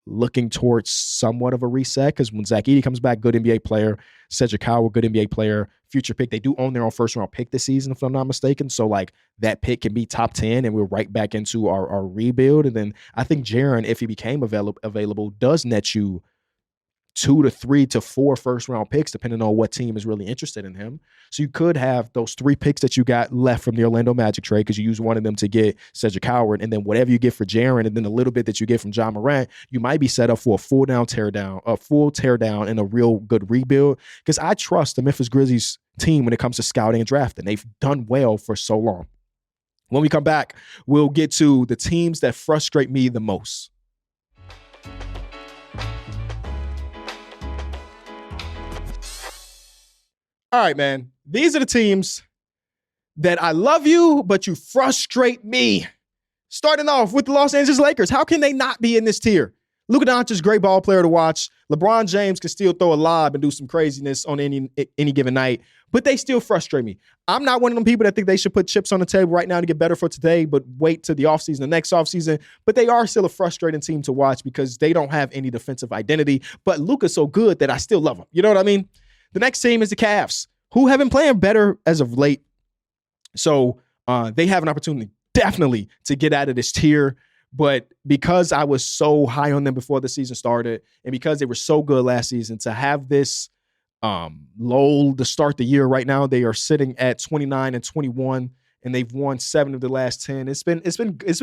looking towards somewhat of a reset because when Zach Edey comes back, good NBA player, Cedric Howard, good NBA player, future pick. They do own their own first-round pick this season, if I'm not mistaken. So that pick can be top 10 and we're right back into our rebuild. And then I think Jaren, if he became available, does net you 2 to 3 to 4 first-round picks, depending on what team is really interested in him. So you could have those 3 picks that you got left from the Orlando Magic trade because you use one of them to get Cedric Howard, and then whatever you get for Jaren, and then a little bit that you get from John Morant, you might be set up for a full teardown and a real good rebuild, because I trust the Memphis Grizzlies team when it comes to scouting and drafting. They've done well for so long. When we come back, we'll get to the teams that frustrate me the most. All right, man. These are the teams that I love you, but you frustrate me. Starting off with the Los Angeles Lakers. How can they not be in this tier? Luka Doncic's a great ball player to watch. LeBron James can still throw a lob and do some craziness on any given night, but they still frustrate me. I'm not one of them people that think they should put chips on the table right now to get better for today, but wait till the offseason, the next offseason. But they are still a frustrating team to watch because they don't have any defensive identity. But Luka's so good that I still love him. You know what I mean? The next team is the Cavs, who have been playing better as of late. So they have an opportunity definitely to get out of this tier. But because I was so high on them before the season started, and because they were so good last season, to have this lull to start the year right now, they are sitting at 29-21, and they've won 7 of the last 10. It's been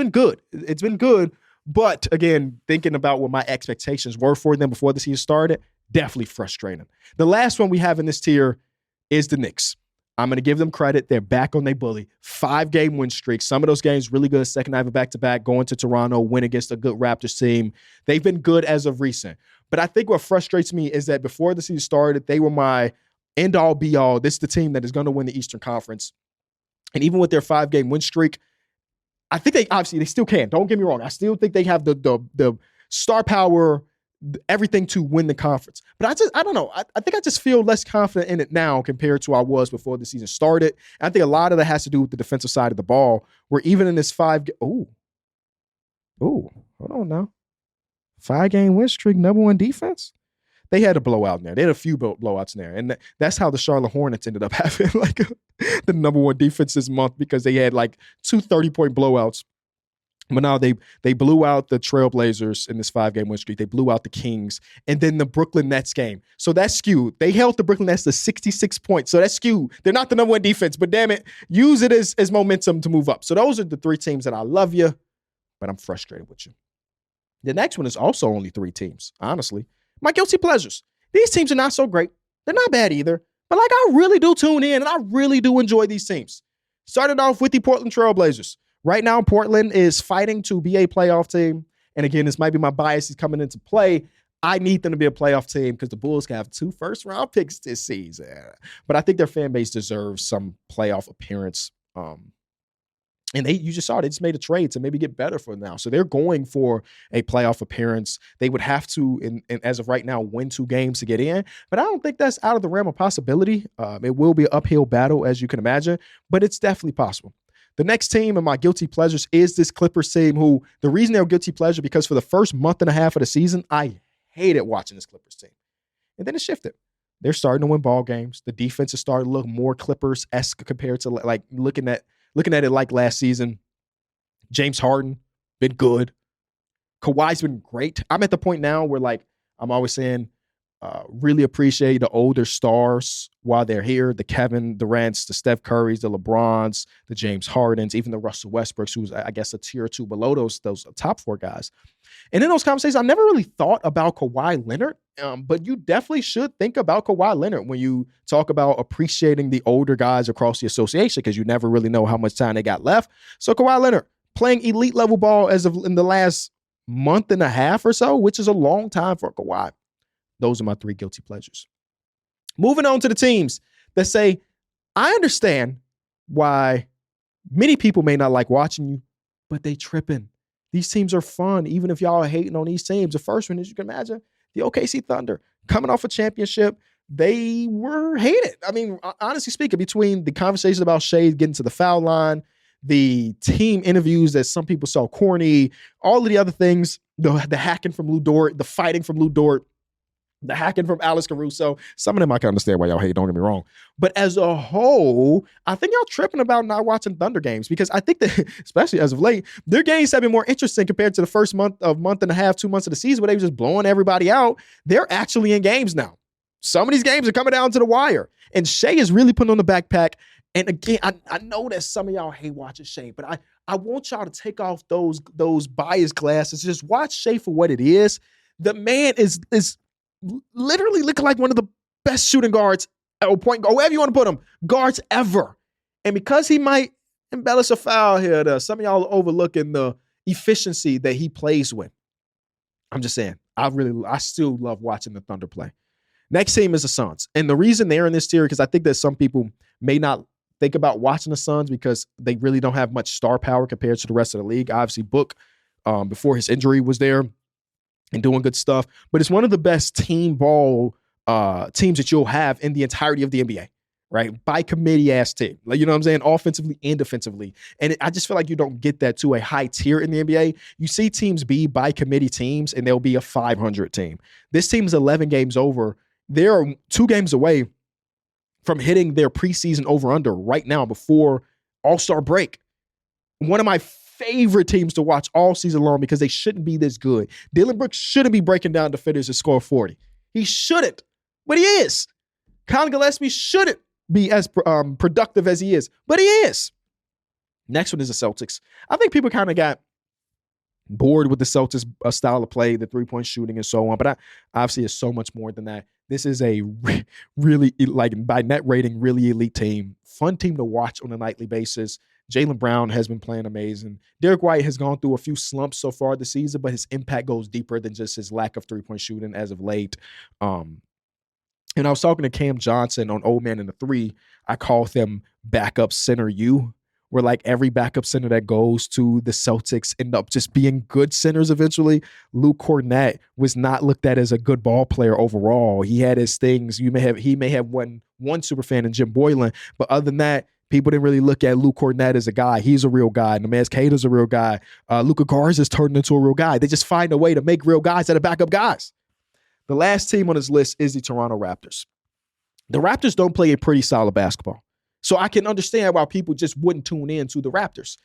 good. It's been good. But again, thinking about what my expectations were for them before the season started, definitely frustrating. The last one we have in this tier is the Knicks. I'm going to give them credit. They're back on their bully. 5-game win streak. Some of those games really good. Second night of a back-to-back, going to Toronto, win against a good Raptors team. They've been good as of recent. But I think what frustrates me is that before the season started, they were my end-all, be-all. This is the team that is going to win the Eastern Conference. And even with their 5-game win streak, I think they still can. Don't get me wrong. I still think they have the star power, everything to win the conference. But I don't know. I think I just feel less confident in it now compared to I was before the season started. And I think a lot of that has to do with the defensive side of the ball, where even in this hold on now. 5-game win streak, number 1 defense. They had a blowout in there. They had a few blowouts in there. And that's how the Charlotte Hornets ended up having the number 1 defense this month, because they had 2 30-point blowouts. But now they blew out the Trailblazers in this 5-game win streak. They blew out the Kings. And then the Brooklyn Nets game. So that's skewed. They held the Brooklyn Nets to 66 points. So that's skewed. They're not the number 1 defense, but damn it, use it as momentum to move up. So those are the 3 teams that I love you, but I'm frustrated with you. The next one is also only 3 teams, honestly. My guilty pleasures. These teams are not so great. They're not bad either. But I really do tune in, and I really do enjoy these teams. Started off with the Portland Trailblazers. Right now, Portland is fighting to be a playoff team. And again, this might be my biases coming into play. I need them to be a playoff team because the Bulls can have 2 first-round picks this season. But I think their fan base deserves some playoff appearance. And you just saw it. They just made a trade to maybe get better for now. So they're going for a playoff appearance. They would have to, as of right now, win 2 games to get in. But I don't think that's out of the realm of possibility. It will be an uphill battle, as you can imagine. But it's definitely possible. The next team in my guilty pleasures is this Clippers team, who the reason they're guilty pleasure because for the first month and a half of the season, I hated watching this Clippers team. And then it shifted. They're starting to win ball games. The defense is starting to look more Clippers-esque compared to looking at it like last season. James Harden, been good. Kawhi's been great. I'm at the point now where I'm always saying, really appreciate the older stars while they're here. The Kevin Durant's, the Steph Curry's, the LeBrons, the James Hardens, even the Russell Westbrooks, who's, I guess, a tier or 2 below those top 4 guys. And in those conversations, I never really thought about Kawhi Leonard, but you definitely should think about Kawhi Leonard when you talk about appreciating the older guys across the association, because you never really know how much time they got left. So Kawhi Leonard playing elite level ball as of in the last month and a half or so, which is a long time for Kawhi. Those are my 3 guilty pleasures. Moving on to the teams that say, I understand why many people may not like watching you, but they tripping. These teams are fun, even if y'all are hating on these teams. The first one, as you can imagine, the OKC Thunder. Coming off a championship, they were hated. I mean, honestly speaking, between the conversations about Shea getting to the foul line, the team interviews that some people saw corny, all of the other things, the hacking from Lou Dort, the fighting from Lou Dort, the hacking from Alex Caruso. Some of them I can understand why y'all hate, don't get me wrong. But as a whole, I think y'all tripping about not watching Thunder games because I think that, especially as of late, their games have been more interesting compared to the first month and a half, 2 months of the season where they were just blowing everybody out. They're actually in games now. Some of these games are coming down to the wire. And Shea is really putting on the backpack. And again, I know that some of y'all hate watching Shea, but I want y'all to take off those bias glasses. Just watch Shea for what it is. The man is literally looking like one of the best shooting guards or point guard, wherever you want to put him, guards ever. And because he might embellish a foul here, some of y'all are overlooking the efficiency that he plays with. I'm just saying, I still love watching the Thunder play. Next team is the Suns. And the reason they're in this tier, because I think that some people may not think about watching the Suns because they really don't have much star power compared to the rest of the league. Obviously, Book, before his injury, was there and doing good stuff. But it's one of the best team ball teams that you'll have in the entirety of the NBA, right? By committee ass team. Like, you know what I'm saying? Offensively and defensively. And I just feel like you don't get that to a high tier in the NBA. You see teams be by committee teams and they'll be a 500 team. This team is 11 games over. They're 2 games away from hitting their preseason over-under right now before All-Star break. One of my favorite teams to watch all season long because they shouldn't be this good. Dillon Brooks shouldn't be breaking down defenders to score 40. He shouldn't, but he is. Colin Gillespie shouldn't be as productive as he is, but he is. Next one is the Celtics. I think people kind of got bored with the Celtics style of play, the three-point shooting and so on, but obviously it's so much more than that. This is a really, like, by net rating, really elite team. Fun team to watch on a nightly basis. Jaylen Brown has been playing amazing. Derek White has gone through a few slumps so far this season, but his impact goes deeper than just his lack of three-point shooting as of late. And I was talking to Cam Johnson on Old Man in the Three. I call them backup center U, where like every backup center that goes to the Celtics end up just being good centers eventually. Luke Kornet was not looked at as a good ball player overall. He had his things. He may have one superfan in Jim Boylan, but other than that, people didn't really look at Luke Kornet as a guy. He's a real guy. Nemaz Cater's a real guy. Luka Garza's turned into a real guy. They just find a way to make real guys that are backup guys. The last team on this list is the Toronto Raptors. The Raptors don't play a pretty solid basketball. So I can understand why people just wouldn't tune in to the Raptors.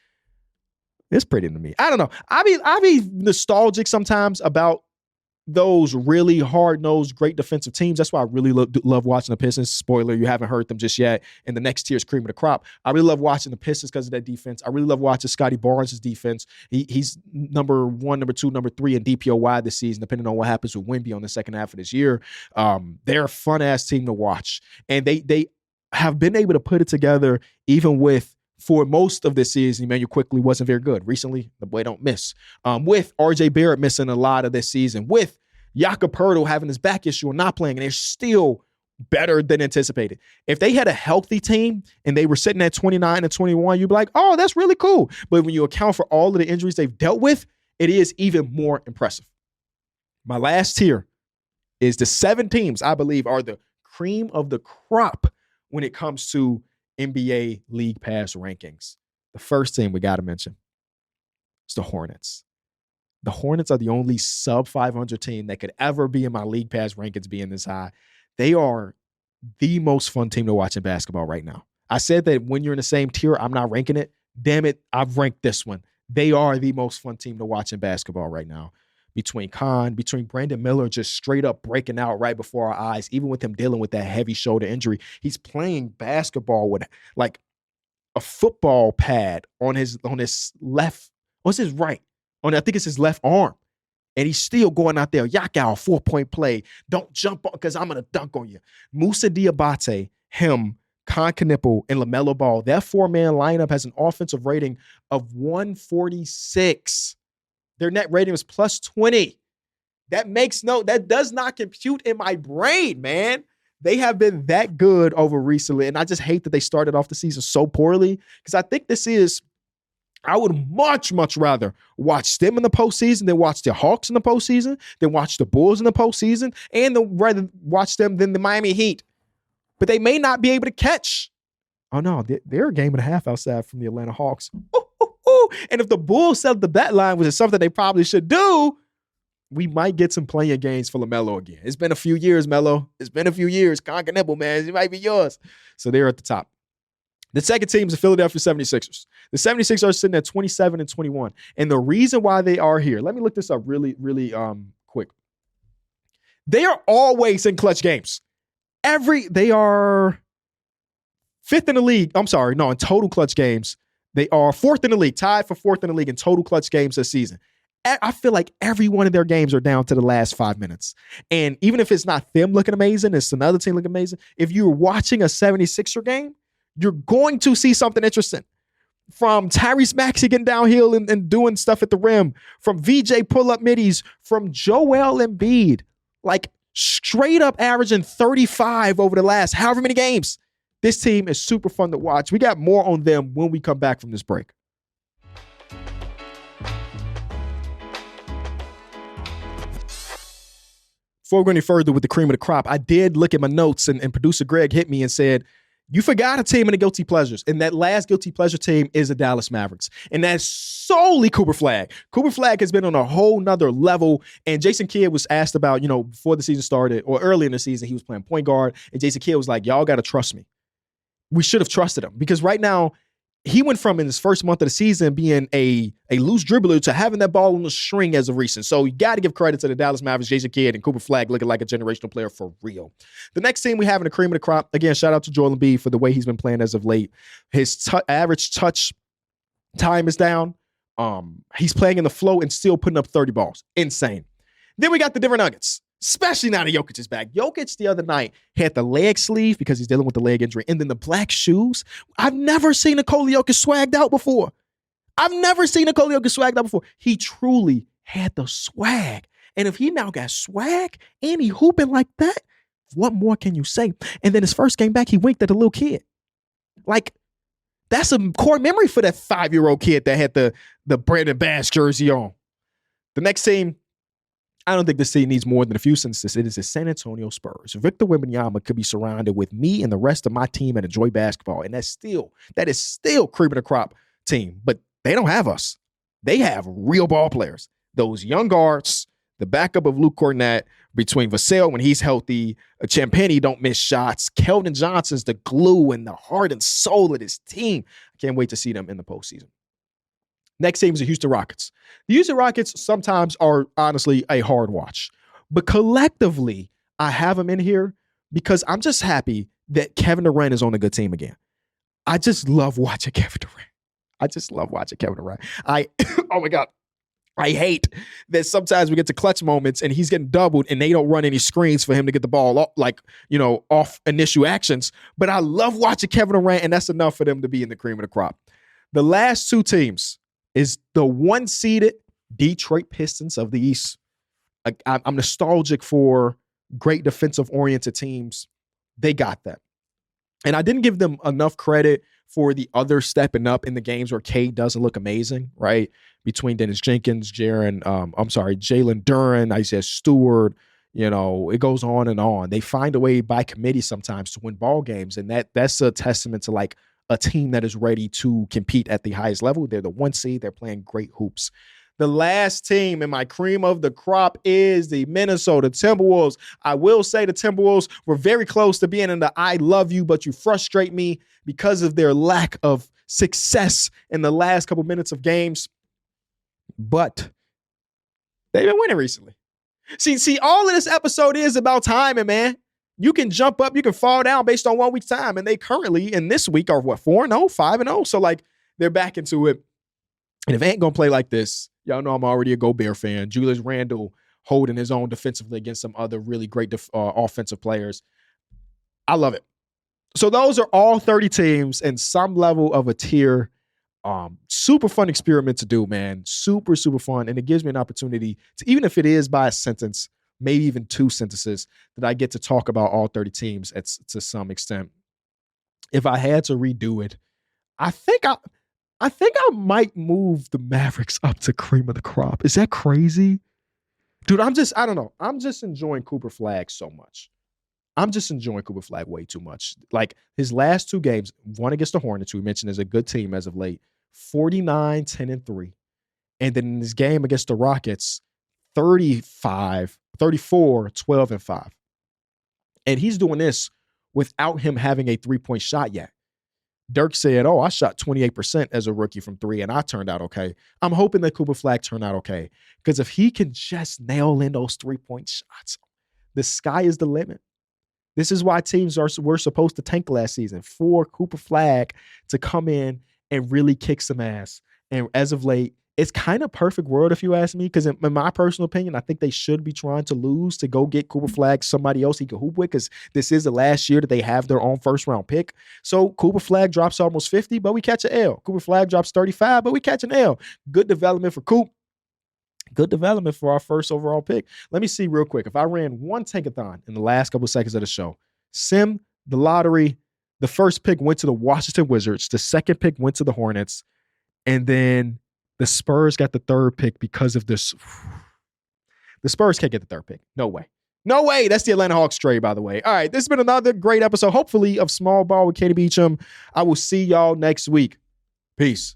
It's pretty to me. I don't know. I be nostalgic sometimes about those really hard-nosed, great defensive teams. That's why I really love watching the Pistons. Spoiler, you haven't heard them just yet. And the next tier is cream of the crop. I really love watching the Pistons because of that defense. I really love watching Scotty Barnes' defense. He's number 1, number 2, number 3 in DPOY this season, depending on what happens with Wemby on the second half of this year. They're a fun-ass team to watch. And they have been able to put it together even with, for most of this season, Emmanuel Quickley wasn't very good. Recently, the boy don't miss. With RJ Barrett missing a lot of this season, with Jakob Poeltl having his back issue and not playing, and they're still better than anticipated. If they had a healthy team and they were sitting at 29 and 21, you'd be like, oh, that's really cool. But when you account for all of the injuries they've dealt with, it is even more impressive. My last tier is the 7 teams I believe are the cream of the crop when it comes to NBA League Pass rankings. The first team we got to mention is the Hornets. The Hornets are the only sub-500 team that could ever be in my League Pass rankings being this high. They are the most fun team to watch in basketball right now. I said that when you're in the same tier, I'm not ranking it. Damn it, I've ranked this one. They are the most fun team to watch in basketball right now. Between Brandon Miller just straight up breaking out right before our eyes, even with him dealing with that heavy shoulder injury. He's playing basketball with like a football pad on his left, what's his right? I think it's his left arm. And he's still going out there, yak out, 4-point play. Don't jump on because I'm going to dunk on you. Musa Diabate, him, Con Knipple, and LaMelo Ball, that 4-man lineup has an offensive rating of 146. Their net rating was plus 20. That does not compute in my brain, man. They have been that good over recently. And I just hate that they started off the season so poorly because I think I would much, much rather watch them in the postseason than watch the Hawks in the postseason, than watch the Bulls in the postseason, and rather watch them than the Miami Heat. But they may not be able to catch. Oh, no, they're a game and a half outside from the Atlanta Hawks. Ooh. And if the Bulls sell the bet line, which is something they probably should do, we might get some playing games for LaMelo again. It's been a few years, Melo. It's been a few years. Conk and Nibble, man. It might be yours. So they're at the top. The second team is the Philadelphia 76ers. The 76ers are sitting at 27-21. And the reason why they are here, let me look this up really, really quick. They are always in clutch games. They are fifth in the league. I'm sorry, no, in total clutch games. They are fourth in the league, tied for fourth in the league in total clutch games this season. I feel like every one of their games are down to the last 5 minutes. And even if it's not them looking amazing, it's another team looking amazing. If you're watching a 76er game, you're going to see something interesting. From Tyrese Maxey getting downhill and doing stuff at the rim, from VJ pull-up middies, from Joel Embiid, like straight up averaging 35 over the last however many games. This team is super fun to watch. We got more on them when we come back from this break. Before we go any further with the cream of the crop, I did look at my notes and producer Greg hit me and said, you forgot a team in the guilty pleasures. And that last guilty pleasure team is the Dallas Mavericks. And that's solely Cooper Flagg. Cooper Flagg has been on a whole nother level. And Jason Kidd was asked about, before the season started or early in the season, he was playing point guard. And Jason Kidd was like, y'all got to trust me. We should have trusted him because right now, he went from in his first month of the season being a loose dribbler to having that ball on the string as of recent. So you got to give credit to the Dallas Mavericks, Jason Kidd, and Cooper Flagg looking like a generational player for real. The next team we have in the cream of the crop, again, shout out to Joel Embiid for the way he's been playing as of late. His average touch time is down. He's playing in the flow and still putting up 30 balls. Insane. Then we got the Denver Nuggets. Especially now that Jokic is back. Jokic the other night had the leg sleeve because he's dealing with the leg injury. And then the black shoes. I've never seen Nikola Jokic swagged out before. He truly had the swag. And if he now got swag and he hooping like that, what more can you say? And then his first game back, he winked at a little kid. Like, that's a core memory for that 5-year-old kid that had the Brandon Bass jersey on. The next team, I don't think this team needs more than a few sentences. It is the San Antonio Spurs. Victor Wembanyama could be surrounded with me and the rest of my team and enjoy basketball. And that is still cream of the crop team. But they don't have us. They have real ball players. Those young guards, the backup of Luke Cornett, between Vassell when he's healthy, Champagnie don't miss shots. Keldon Johnson's the glue and the heart and soul of this team. I can't wait to see them in the postseason. Next team is the Houston Rockets. The Houston Rockets sometimes are honestly a hard watch. But collectively, I have them in here because I'm just happy that Kevin Durant is on a good team again. I just love watching Kevin Durant. Oh my God. I hate that sometimes we get to clutch moments and he's getting doubled and they don't run any screens for him to get the ball off initial actions. But I love watching Kevin Durant, and that's enough for them to be in the cream of the crop. The last two teams is the one-seeded Detroit Pistons of the East. I'm nostalgic for great defensive-oriented teams. They got that. And I didn't give them enough credit for the other stepping up in the games where Cade doesn't look amazing, right? Between Dennis Jenkins, Jalen Duren, Isaiah Stewart, it goes on and on. They find a way by committee sometimes to win ball games. And that's a testament to like a team that is ready to compete at the highest level. They're the one seed. They're playing great hoops. The last team in my cream of the crop is the Minnesota Timberwolves. I will say the Timberwolves were very close to being in the I love you, but you frustrate me because of their lack of success in the last couple minutes of games. But they've been winning recently. See, all of this episode is about timing, man. You can jump up, you can fall down based on 1 week's time. And they currently, in this week, are 4-0, 5-0. So, they're back into it. And if they ain't going to play like this, y'all know I'm already a Gobert fan. Julius Randle holding his own defensively against some other really great offensive players. I love it. So those are all 30 teams and some level of a tier. Super fun experiment to do, man. Super, super fun. And it gives me an opportunity to, even if it is by a sentence, maybe even 2 sentences, that I get to talk about all 30 teams to some extent. If I had to redo it, I think I might move the Mavericks up to cream of the crop. Is that crazy? Dude, I don't know. I'm just enjoying Cooper Flagg so much. I'm just enjoying Cooper Flagg way too much. Like his last 2 games, one against the Hornets, who we mentioned is a good team as of late, 49, 10-3. And then in his game against the Rockets, 34, 12, and 5. And he's doing this without him having a three-point shot yet. Dirk said, I shot 28% as a rookie from three, and I turned out okay. I'm hoping that Cooper Flagg turned out okay. Because if he can just nail in those three-point shots, the sky is the limit. This is why teams were supposed to tank last season, for Cooper Flagg to come in and really kick some ass. And as of late, it's kind of perfect world, if you ask me, because in my personal opinion, I think they should be trying to lose to go get Cooper Flagg, somebody else he can hoop with, because this is the last year that they have their own first-round pick. So Cooper Flagg drops almost 50, but we catch an L. Cooper Flagg drops 35, but we catch an L. Good development for Coop. Good development for our first overall pick. Let me see real quick. If I ran one tankathon in the last couple of seconds of the show, the lottery, the first pick went to the Washington Wizards. The second pick went to the Hornets. And then the Spurs got the third pick because of this. The Spurs can't get the third pick. No way. No way. That's the Atlanta Hawks trade, by the way. All right. This has been another great episode, hopefully, of Small Ball with Kenny Beecham. I will see y'all next week. Peace.